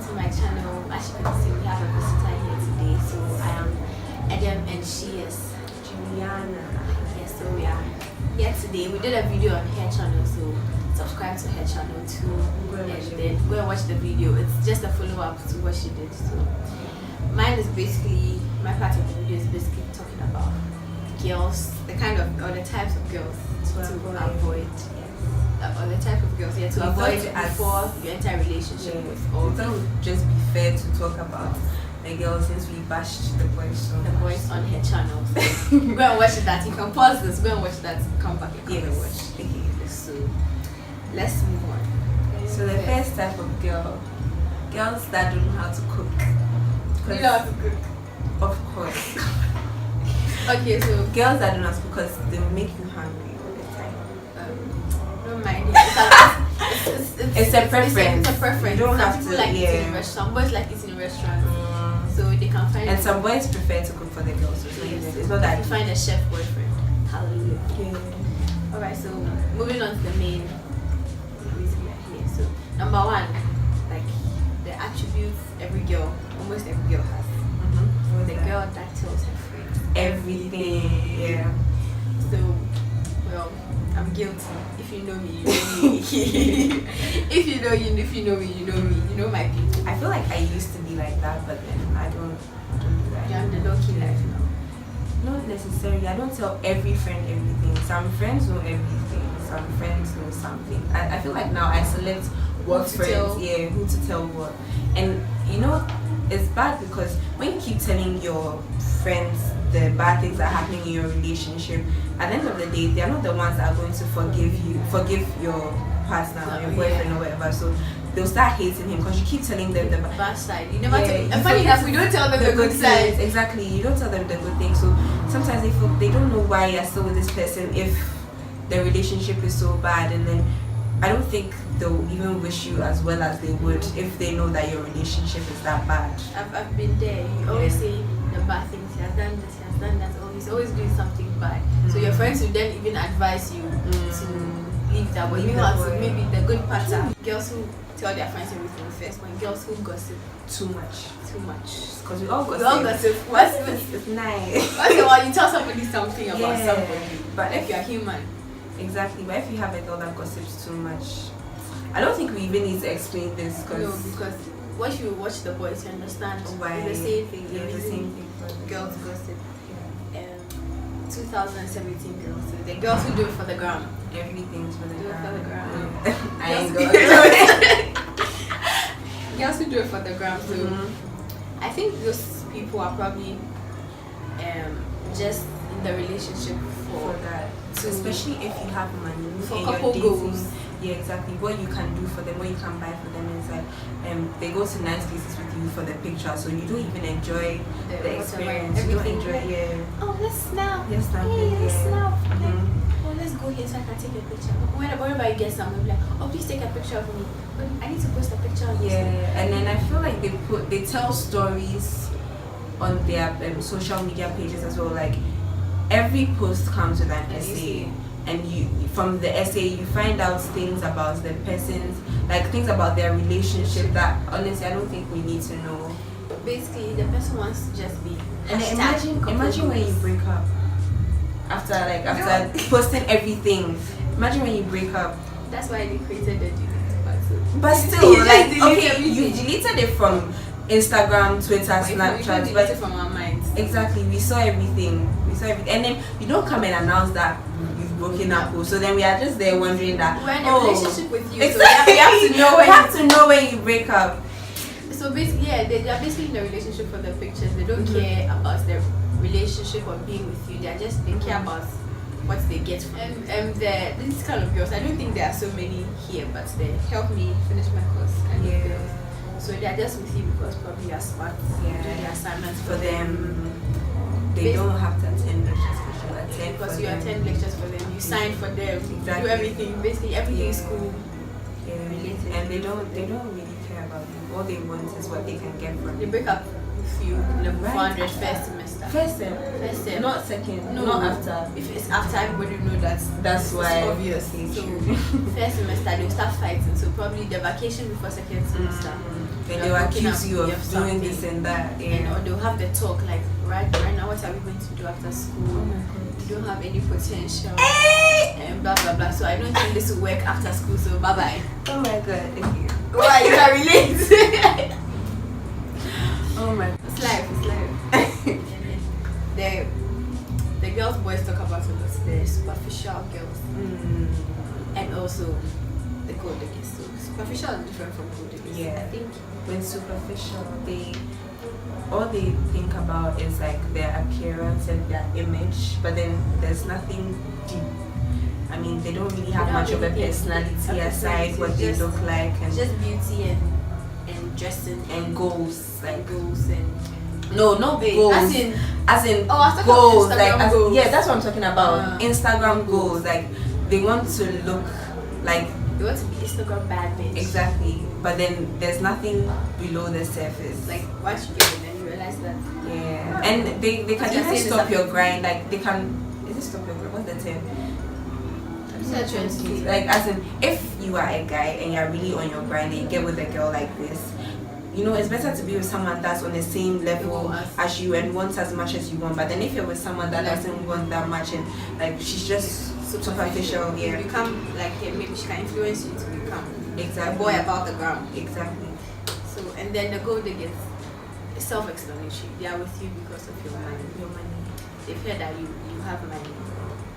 to my channel. As you can see, we have a visitor here today. So I am Edem and she is Julleana. Yes, so we are here today. We did a video on her channel, so subscribe to her channel too. And then go and watch the video. It's just a follow-up to what she did. So mine is basically, my part of the video is basically talking about girls, the kind of, or the types of girls to avoid. Or the type of girls, to avoid before you enter a relationship with. Or it would just be fair to talk about the girls since we bashed the boys so the boys on her channel. So go and watch that. You can pause this, go and watch that, come back and come and watch. Okay. So let's move on. So the first type of girls that don't know how to cook. You know how to cook? Of course. Okay, so girls that don't know how to cook because they will make you hungry. Don't mind. It's a preference. It's a preference. You don't Some have people to. like eating in restaurants. Some boys like eating in restaurants, so they can find. And some boys prefer to cook for the girls. So it's not that. You find a chef boyfriend. Hallelujah. Yeah. Alright, so moving on to the main reason we're here. So number one, like the attributes almost every girl has. The girl that tells her friends everything. Yeah. So, well, I'm guilty. If you know me, you know me. if you know me, you know me. You know my people. I feel like I used to be like that, but then I don't do that. You're on the low-key life now. Not necessarily. I don't tell every friend everything. Some friends know everything. Some friends know something. I feel like now I select what friends, who to tell what. And you know, it's bad because when you keep telling your friends the bad things that are happening in your relationship, at the end of the day, they are not the ones that are going to forgive your partner or your boyfriend or whatever. So they'll start hating him because you keep telling them the bad side. You never tell. And funny enough, we don't tell them the good side. Exactly, you don't tell them the good things. So sometimes they feel they don't know why you're still with this person if the relationship is so bad, and then I don't think they'll even wish you as well as they would if they know that your relationship is that bad. I've been there. You always say the bad things. He has done this, he has done that. Or he's always doing something bad. So your friends will then even advise you to leave that way. Maybe the good part are girls who tell their friends everything first, but girls who gossip too much. Because we all gossip. It's nice. Once in a while you tell somebody something about somebody. But if you're human. Exactly. But if you have a girl that gossips too much, I don't think we even need to explain this. Because once you watch the boys, you understand why it's the same thing. Yeah, the same thing. Girls gossip. 2017 girls. So the girls who do it for the gram. Everything's for the gram. I ain't going. Girls who do it for the gram. So I think those people are probably just in the relationship for that. Especially if you have money for couple goals. Yeah, exactly. What you can do for them, what you can buy for them is like they go to nice places with you for the picture, so you don't even enjoy the experience. You don't enjoy oh, let's snap. Let's snap. Let's snap. Oh, let's go here so I can take a picture. Whenever you get something, like, oh, please take a picture of me. But I need to post a picture of you. And then I feel like they tell stories on their social media pages as well. Like every post comes with an essay. And from the essay you find out things about the person's, like things about their relationship that honestly I don't think we need to know. Basically the person wants to just be. And imagine when you break up after posting everything. Imagine when you break up. That's why they created the delete button. But still, like you deleted it from Instagram, Twitter, Snapchat, we but from our minds. Exactly, we saw everything, and then you don't come and announce that you've broken up. So then we are just there wondering that we're in a relationship with you. Exactly. So we have to know when you break up. So basically, they are basically in a relationship for the pictures. They don't care about their relationship or being with you. They care about what they get from you. And this kind of girls, I don't think there are so many here, but they help me finish my course kind of girls. So they are just with you because probably you are smart. Do the assignments for them. They don't have to attend lectures because you attend lectures for them. You sign for them. You do everything. Basically, everything is school related. And they don't really care about you. All they want is what they can get from you. They break up with you in the 400 first semester. semester. First sem. First sem. Not second. No. Not after. If it's after, everybody know That's why. Obviously. So first semester they'll start fighting. So probably the vacation before second semester. Then they'll accuse you of doing this and that. Yeah. Or they'll have the talk like, right now, what are we going to do after school? Oh my God. You don't have any potential. And blah blah blah. So I don't think this will work after school. So bye bye. Oh my God. Okay. Why you can relate? Oh my. It's life. It's life. the girls boys talk about it. The superficial girls, and also the gold diggers. So superficial is different from gold diggers. Yeah. I think When superficial, all they think about is like their appearance and their image, but then there's nothing deep. I mean, they don't really have much of a personality aside what they look like, and just beauty and dressing and goals, like goals and no, not goals. As in I was talking goals, about like Instagram goals. yeah, that's what I'm talking about. Instagram goals, like they want to look like they want to be Instagram bad bitch. Exactly, but then there's nothing below the surface. Like once you get it, then you realize that. Yeah, and they can even stop your grind. Like they can. Is it stop your grind? What's the term? Like as in, if you are a guy and you're really on your grind and you get with a girl like this, you know, it's better to be with someone that's on the same level as you and wants as much as you want. But then if you're with someone that doesn't want that much and like she's just superficial, you become like maybe she can influence you to become exactly a boy about the ground. Exactly. So and then the gold diggers, self-explanatory. They are with you because of your money. They've heard that you have money,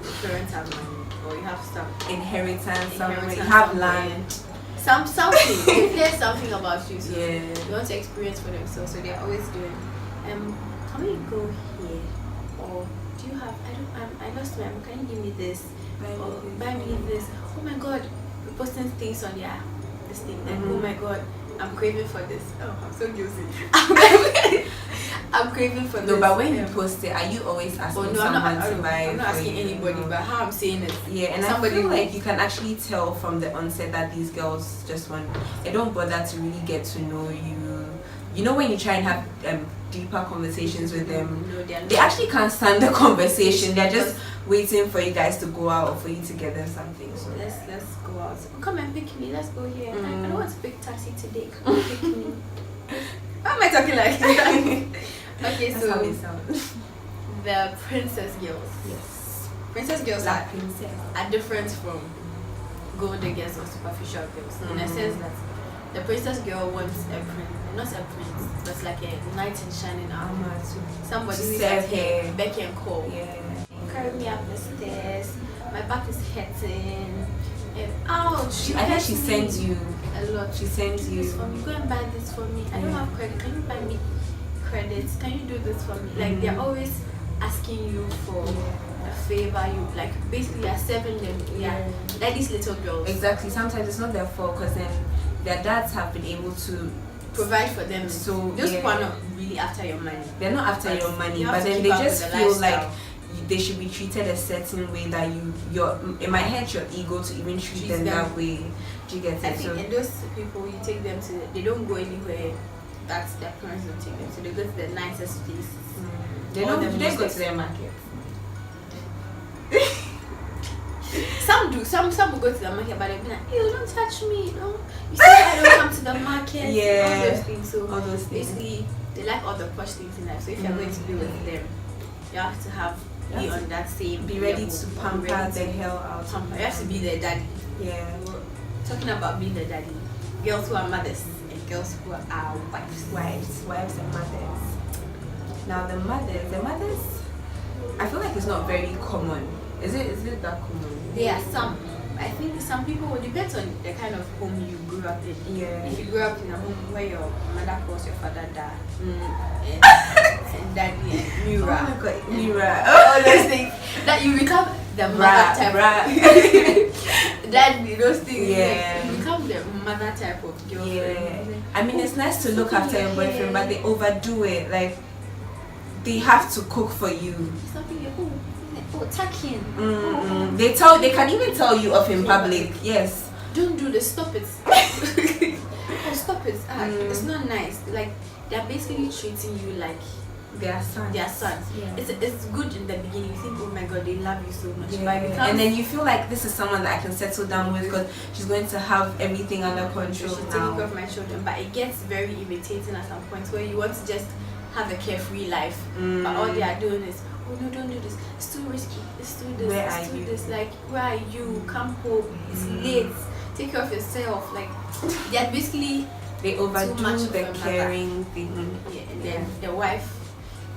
your parents have money, or you have stuff. Inheritance somewhere, you have land. Something. They hear something about you, so yeah. they want to experience for themselves. So they're always doing. Can we go here? Or do you have? I lost my. Can you give me this? Or buy me this. Oh my God, we're posting things on this thing. Then oh my God, I'm craving for this. Oh, I'm so guilty. I'm craving for this. No, but when you post it, are you always asking someone to buy? I'm not asking anybody, but how I'm saying it. Yeah, and somebody I feel like you can actually tell from the onset that these girls just want. They don't bother to really get to know you. You know, when you try and have deeper conversations with them, no, they actually can't stand the conversation. They're just waiting for you guys to go out or for you to get them something. So let's go out. Come and pick me. Let's go here. I don't want to pick taxi today. Come and pick me. Why am I talking like that? Okay, that's so how it sounds. The princess girls. Yes. Princess girls are different from gold diggers or superficial girls in a sense that the princess girl wants a prince, not a prince, but like a knight in shining armor. Somebody who is like here, Becky and Cole. Yeah. Carry me up the stairs. My back is hurting. Ouch! I think she sends you a lot. She sends you. For me. Go and buy this for me. I don't have credit. Can you buy me credits? Can you do this for me? Like they're always asking you for a favor. You like basically are serving them. Yeah, like these little girls. Exactly. Sometimes it's not their fault because then their dads have been able to provide for them. So those people are not really after your money. They're not after your money, but then they just feel like they should be treated a certain way that it might hurt your ego to even treat them that way. Do you get it? I think and those people you take them to, they don't go anywhere that their parents don't take them. So they go to the nicest places. They don't go to their market. Some do. Some will go to the market, but they'll be like, "You don't touch me, no. You see, I don't come to the market." Yeah. All those things. So all those things. Basically, they like all the posh things in life. So if you're going to be with them, you have to be on that same. Be ready to pamper the hell out. You have to be the daddy. Yeah. Talking about being the daddy, girls who are mothers and girls who are wives and mothers. Now the mothers, I feel like it's not very common. Is it that common? There are some. I think some people, it depends on the kind of home you grew up in. Yeah. If you grew up in a home where your mother calls your father dad, and daddy and Mira. Oh my God, Mira. All those things. That you become the mother type. Daddy, those things. Yeah. You become the mother type of girlfriend. Yeah. I mean, it's nice to look after your boyfriend, but they overdo it. Like, they have to cook for you. Something tuck in. They can even tell you off in public. Yes. Don't do this. Stop it. Stop it. It's not nice. Like they're basically treating you like their sons. Yeah. It's good in the beginning. You think, oh my God, they love you so much. Yeah. And then you feel like this is someone that I can settle down with because she's going to have everything under control. She's taking care of my children. But it gets very irritating at some point where you want to just have a carefree life, but all they are doing is, oh no, don't do this. It's too risky. It's too this. Where it's are too you? This. Like, where are you? Come home. It's late. Take care of yourself. Like, they're basically they overdo the caring thing. Yeah, and then the wife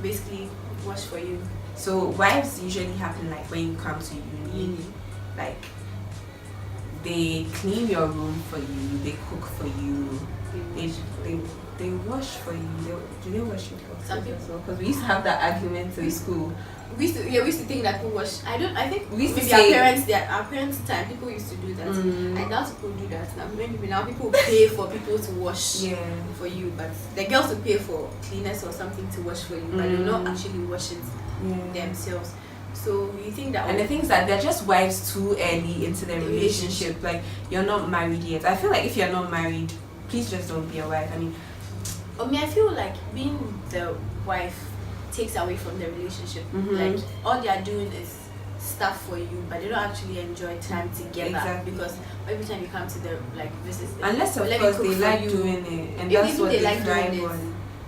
basically wash for you. So wives usually happen like when you come to uni. Like they clean your room for you, they cook for you, they wash for you. Do they wash your clothes? Some people, because we used to have that argument in school. We used to think that people wash. I think we used to maybe say, our parents' time people used to do that. I doubt people do that now. Maybe now people pay for people to wash for you, but the girls will pay for cleaners or something to wash for you, but they'll not actually wash it themselves. So you think that, and the thing is that they're just wives too early into the relationship. Like you're not married yet. I feel like if you're not married, please just don't be a wife. I feel like being the wife takes away from the relationship. Like all they are doing is stuff for you, but they don't actually enjoy time together because every time you come to the visits, unless of course they like doing it, and that's what they like doing it.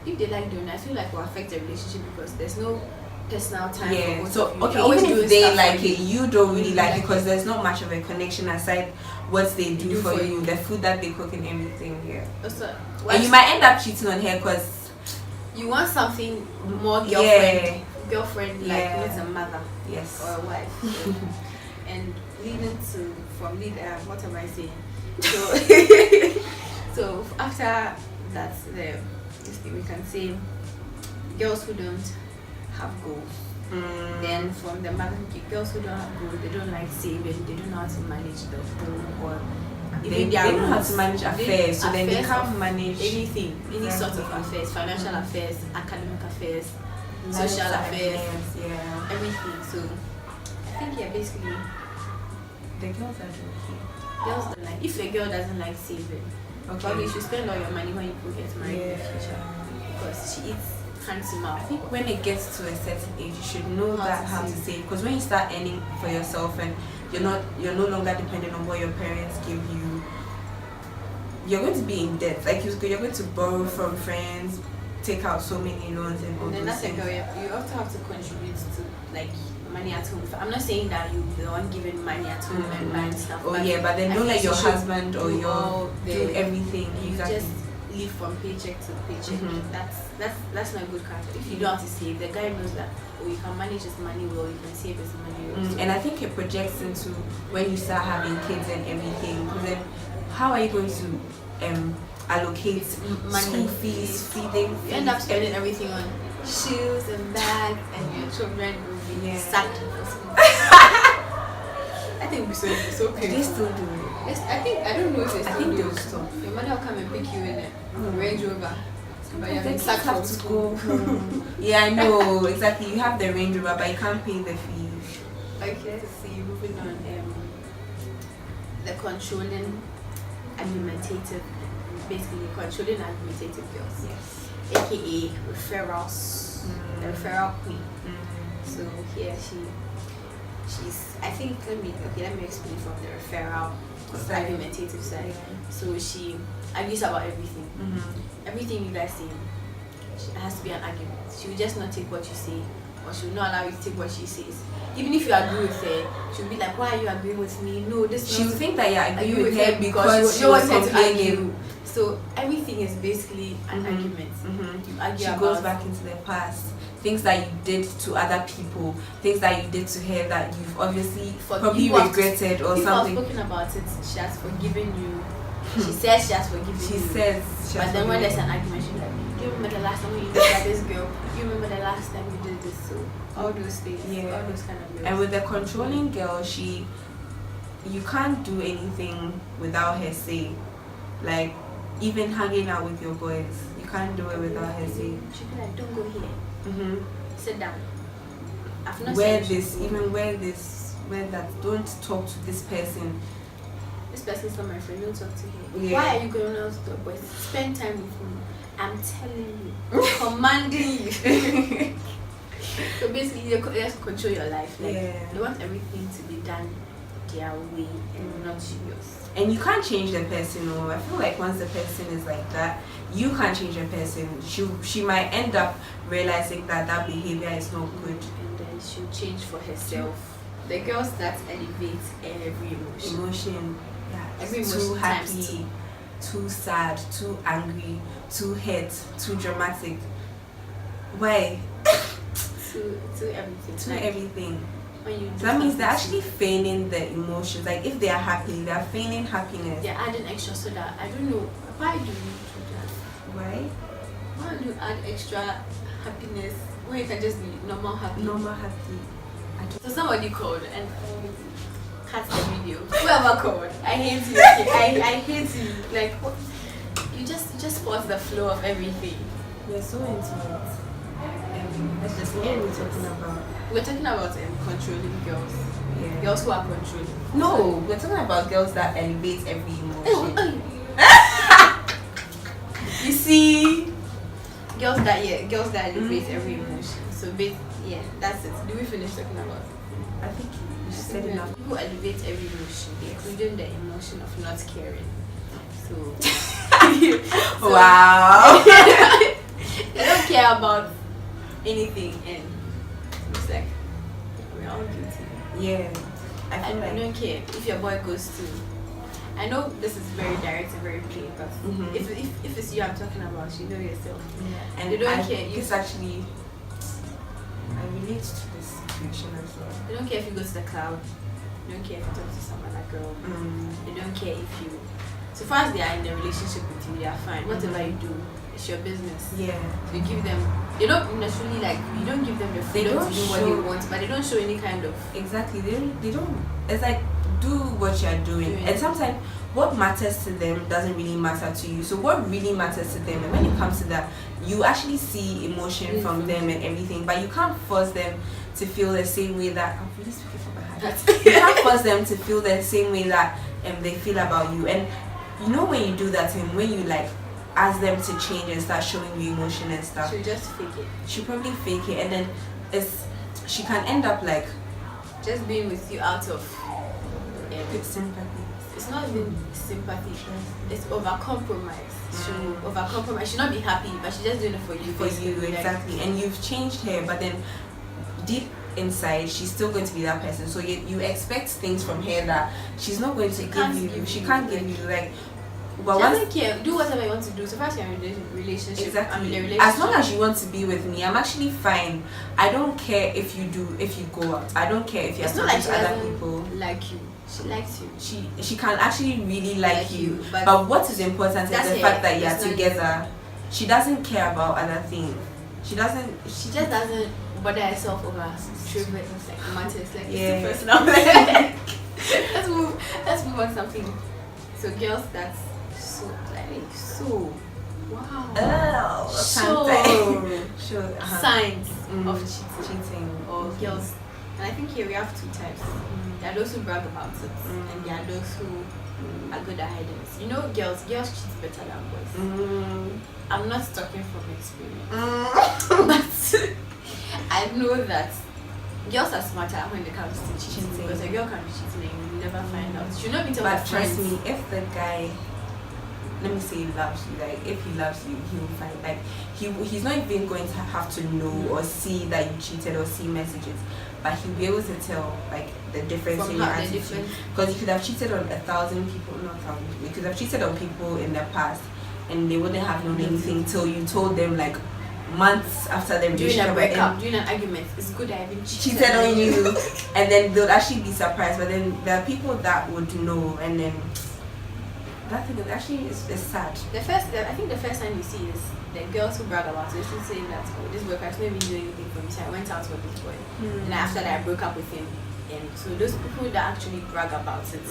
If they like doing it, I feel like it will affect the relationship because there's no personal time. Yeah. For So both of you. okay, even if they like it, you don't really like it because there's not much of a connection aside what they do for you, the food that they cook and everything. Yeah. Also, and you might end up cheating on her because you want something more girlfriend like not a mother or a wife. And what am I saying? So after that, we can say girls who don't have goals. Then from the mother, girls who don't have goals, they don't like saving, they don't know how to manage the home, or they don't know how to manage affairs, so then they can't manage anything, any sort of affairs, financial affairs, academic affairs, social affairs, everything. So I think basically the girls are okay. Girls don't like. If a girl doesn't like saving, probably you should spend all your money when you get married in the future because she eats hand to mouth. I think when it gets to a certain age, you should know how to save. Because when you start earning for yourself and you're no longer dependent on what your parents give you, you're going to be in debt. Like you're going to borrow from friends, take out so many loans and all those things. You also have to contribute to like money at home. I'm not saying that you're the one giving money at home and buying stuff. But then don't let your husband or your do everything. You just live from paycheck to paycheck. That's not a good character. If you don't have to save, the guy knows that you can manage his money well, you can save his money well. And I think it projects into when you start having kids and everything. Because then how are you going to allocate school fees, feeding? You end up spending everything on shoes and bags, and your children will be sacked for school. I think so painful. They still do it. Yes, I don't know if they still do it. Stop. Your mother will come and pick you in a Range Rover. But you have been sacked have from to school. go home. Yeah, I know, exactly. You have the Range Rover, but you can't pay the fee. Okay, see, moving on. The controlling, argumentative, basically controlling argumentative girls. Yes. AKA referrals. The referral queen. So here she's I think let me explain from the referral argumentative side. So she argues about everything. Everything you guys say, it has to be an argument. She will just not take what you say, or she will not allow you to take what she says. Even if you agree with her, she'll be like, why are you agreeing with me? No, this she'll think that you're agreeing with her because she was complaining. So everything is basically an argument. You argue she goes back into the past. Things that you did to other people, things that you did to her that you've obviously probably regretted or something. People have spoken about it. She has forgiven you. She says she has forgiven you. But then when there's an argument, she's like, do you remember the last time when you did that this girl? Do you remember the last time you did this? So all those things, all those kind of girls. And with the controlling girl, you can't do anything without her say. Like even hanging out with your boys, you can't do it without her say. She'll be like, don't go here. Sit down. Wear that. Don't talk to this person. this person's not my friend, don't talk to him. Yeah. Why are you going out to the boys? Spend time with me. I'm telling you, commanding you. So basically, you just control your life. Like, they want everything to be done their way and not yours. And you can't change the person. Or I feel like once the person is like that, you can't change the person. She might end up realizing that behavior is not good, and then she'll change for herself. The girls that elevate every emotion. Every emotion, too happy, too sad, too angry, too hurt, too dramatic. Why? to everything. To everything. When you so that means they're actually feigning the emotions. Like if they are happy, they are feigning happiness. They're adding extra so that I don't know. Why do you do that? Why do you add extra happiness when you can just be normal happy? Normal happy. So somebody called and cut the video. Whoever called, I hate you. I hate you. Like what? You just pause the flow of everything. We're so into it. Let's just what are we talking about? We're talking about controlling girls. Yeah. Girls who are controlling. No, we're talking about girls that elevate every emotion. You see, girls that elevate every emotion. So that's it. Do we finish talking about it? I think you said enough. People who elevate every emotion, including the emotion of not caring. So wow. They don't care about anything, and it's like we're all guilty. Yeah, I don't care if your boy goes to. I know this is very direct and very plain, but if it's you I'm talking about, you know yourself. Yeah. And they don't care. It's actually, I relate to this situation as well. They don't care if you go to the club. They don't care if you talk to some other girl. They don't care if you. So far as they are in a relationship with you, they are fine. Whatever you do, it's your business. Yeah. So you give them. They don't necessarily you don't give them the freedom to do what they want, but they don't show any kind of. Exactly. They don't. It's like do what you're doing, and sometimes what matters to them doesn't really matter to you. So what really matters to them, and when it comes to that, you actually see emotion from them and everything, but you can't force them to feel the same way that. I'm really speaking from my heart. You can't force them to feel the same way that they feel about you. And you know when you do that to him, when you ask them to change and start showing you emotion and stuff, she'll just fake it. She'll probably fake it, and then she can end up just being with you out of sympathy. It's not even sympathy. It's over compromise. She'll over compromise. She'll not be happy, but she's just doing it for you. For you, exactly. And you've changed her, but then deep inside, she's still going to be that person. So you expect things from her that she's not going to give you. She can't give you But she doesn't care. Do whatever you want to do. So far as you're in a relationship, exactly. I'm in a relationship. As long as you want to be with me, I'm actually fine. I don't care if you go out. I don't care if you're talking to other people. Like you. She likes you. She can actually really like you. But what is important is the fact that you're together. She doesn't care about other things. She just doesn't bother herself over trivial like matters. Like yeah. it's too personal. let's move on something. So girls that's so wow. Signs of cheating or girls. And I think here we have two types. There are those who brag about it, and there are those who are good at hiding it. You know, girls cheat better than boys. I'm not talking from experience, but I know that girls are smarter when it comes to cheating. Because a girl can be cheating and you never find out. She'll not be telling her friends. But trust me, if the guy, let me say, loves you, if he loves you, he will find he's not even going to have to know or see that you cheated or see messages, but he'll be able to tell the difference in your attitude. Because you could have cheated on 1,000 people, not 1,000 people. You could have cheated on people in the past, and they wouldn't have known anything till you told them months after the relationship. During a breakup, during an argument, it's good I haven't cheated on you, and then they'll actually be surprised. But then there are people that would know, and then that thing is actually is sad. I think the first time you see is the girls who brag about it. They saying that this boy has not even doing anything for me, so I went out with this boy, and after that I broke up with him. And so those people that actually brag about it,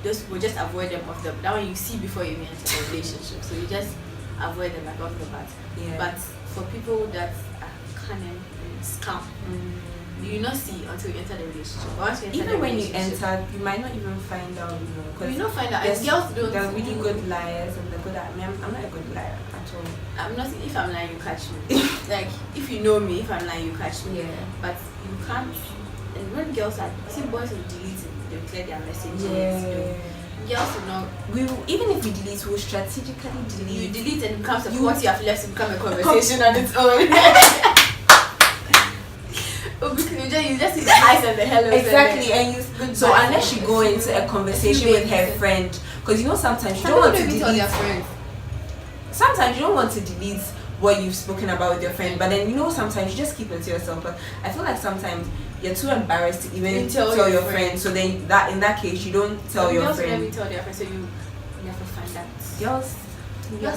those people just avoid them off the. That one you see before you enter a relationship, so you just avoid them off the bat. Yeah. But for people that are cunning and scam, you not see until you enter the relationship. But once you enter Even when you enter, you might not even find out, you know, because you don't find out. And girls don't. They're really good liars, and they're good at me. I'm not a good liar at all. I'm not. If I'm lying, you catch me. Like if you know me, if I'm lying, you catch me. Yeah. But you can't. And when girls are, see, boys will delete it. They'll clear their messages. Yeah. Girls will not. We will, even if we delete, we'll strategically delete. You delete and it becomes what you have left to become a conversation on its own. You just see the highs and the hellos. Exactly, and you. So unless you go into a conversation with her friend, because you know sometimes you don't want to delete. Sometimes you don't want to delete what you've spoken about with your friend, but then you know sometimes you just keep it to yourself. But I feel like sometimes you're too embarrassed to even tell your friend. So then that in that case you don't tell your friend. Girls never tell their friend, so you never find that. Girls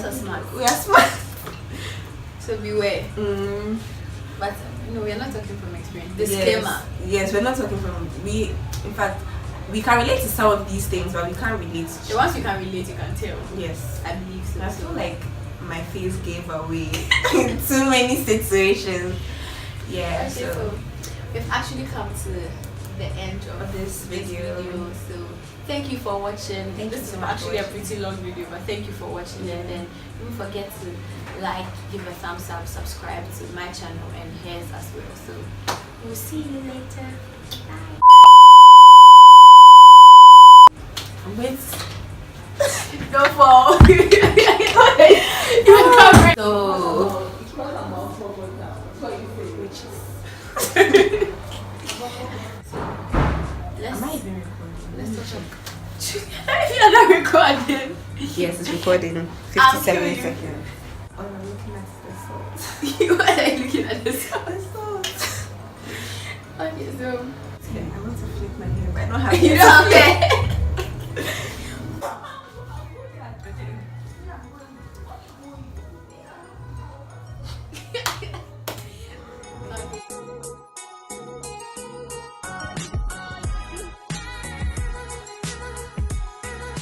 are smart. We are smart. So beware. But no, we are not talking from experience. Disclaimer. Yes, we're not talking from in fact we can relate to some of these things, but we can't relate to the ones you can relate, you can tell. Yes. I believe so. I feel like my face gave away in too many situations. Yeah. Okay, so we've actually come to the end of this video. So thank you for watching. This is actually a pretty long video, but thank you for watching. And then don't forget to like, give a thumbs up, subscribe to my channel and hers as well. So we'll see you later. Bye. Wait. Don't fall. So am I even recording? Let's talk. You're not recording. Yes, it's recording. 57 seconds. Oh, I'm looking at the salt. Why are you looking at the salt? Okay, so I want to flip my hair, but I don't have you don't have hair.